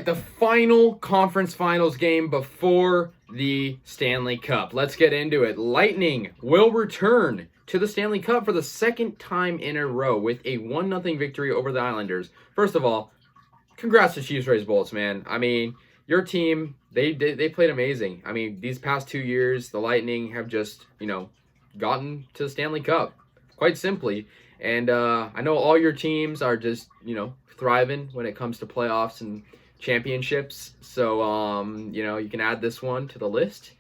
right, the final conference finals game before the Stanley Cup. Let's get into it. Lightning will return to the Stanley Cup for the second time in a row with a 1-0 victory over the Islanders. First of all, congrats to Chiefs Rays Bolts, man. I mean, your team, they played amazing. I mean, these past 2 years, the Lightning have just, gotten to the Stanley Cup, quite simply. And I know all your teams are just, thriving when it comes to playoffs and championships. So, you can add this one to the list.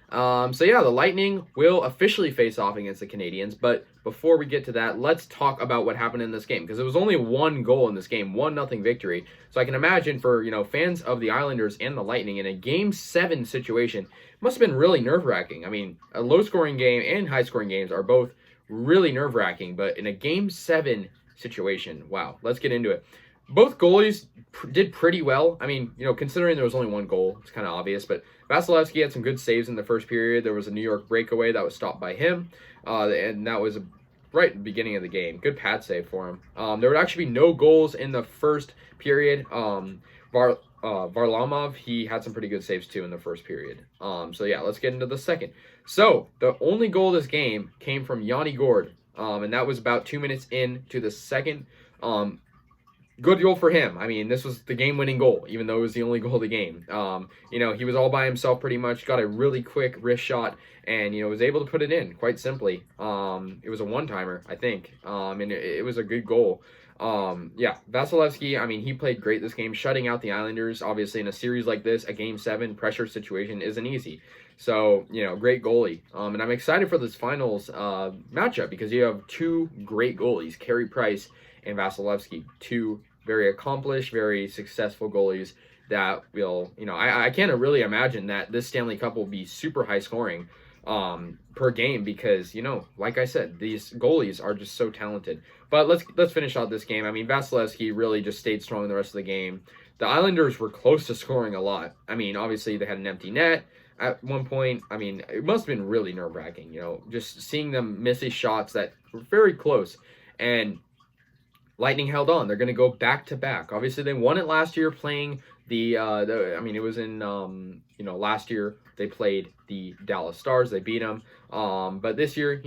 The Lightning will officially face off against the Canadiens. But before we get to that, let's talk about what happened in this game. Because it was only one goal in this game, 1-0 victory. So I can imagine for, fans of the Islanders and the Lightning in a Game 7 situation, it must have been really nerve-wracking. I mean, a low-scoring game and high-scoring games are both really nerve-wracking. But in a Game 7 situation, wow, let's get into it. Both goalies did pretty well. I mean, considering there was only one goal, it's kind of obvious. But Vasilevsky had some good saves in the first period. There was a New York breakaway that was stopped by him. And that was right at the beginning of the game. Good pad save for him. There would actually be no goals in the first period. Varlamov, he had some pretty good saves too in the first period. Let's get into the second. So, the only goal of this game came from Yanni Gourde. And that was about 2 minutes into the second. Good goal for him. I mean, this was the game-winning goal, even though it was the only goal of the game. He was all by himself pretty much, got a really quick wrist shot, and, was able to put it in, quite simply. It was a one-timer, I think, and it was a good goal. Vasilevsky, I mean, he played great this game, shutting out the Islanders. Obviously, in a series like this, a Game 7 pressure situation isn't easy. So, great goalie. And I'm excited for this finals matchup because you have two great goalies, Carey Price and Vasilevsky, two very accomplished, very successful goalies that will, I can't really imagine that this Stanley Cup will be super high scoring per game because, like I said, these goalies are just so talented. But let's finish out this game. I mean, Vasilevsky really just stayed strong the rest of the game. The Islanders were close to scoring a lot. I mean, obviously they had an empty net at one point. I mean, it must have been really nerve-wracking, just seeing them miss these shots that were very close. And Lightning held on. They're going to go back-to-back. Obviously, they won it last year playing it was in, last year they played the Dallas Stars. They beat them. But this year,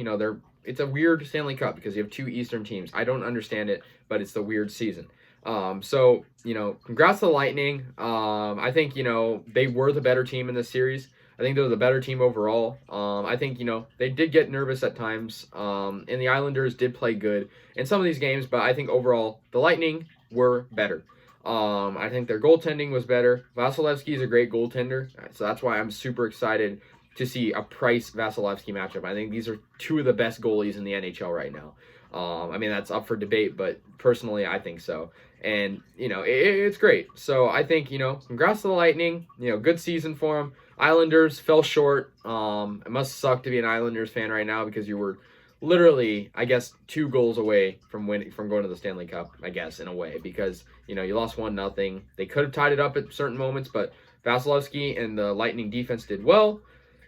it's a weird Stanley Cup because you have two Eastern teams. I don't understand it, but it's the weird season. Congrats to the Lightning. I think, they were the better team in this series. I think they were the better team overall. I think, they did get nervous at times, and the Islanders did play good in some of these games, but I think overall the Lightning were better. I think their goaltending was better. Vasilevsky is a great goaltender, so that's why I'm super excited to see a Price-Vasilevsky matchup. I think these are two of the best goalies in the NHL right now. That's up for debate, but personally, I think so. And, it's great. So I think, congrats to the Lightning. Good season for them. Islanders fell short. It must suck to be an Islanders fan right now because you were literally, I guess, 2 goals away from going to the Stanley Cup, I guess, in a way, because, you lost 1-0. They could have tied it up at certain moments, but Vasilevsky and the Lightning defense did well.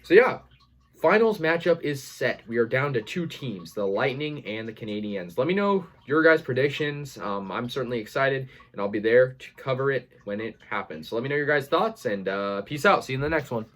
So, finals matchup is set. We are down to 2 teams, the Lightning and the Canadiens. Let me know your guys' predictions. I'm certainly excited, and I'll be there to cover it when it happens. So let me know your guys' thoughts, and peace out. See you in the next one.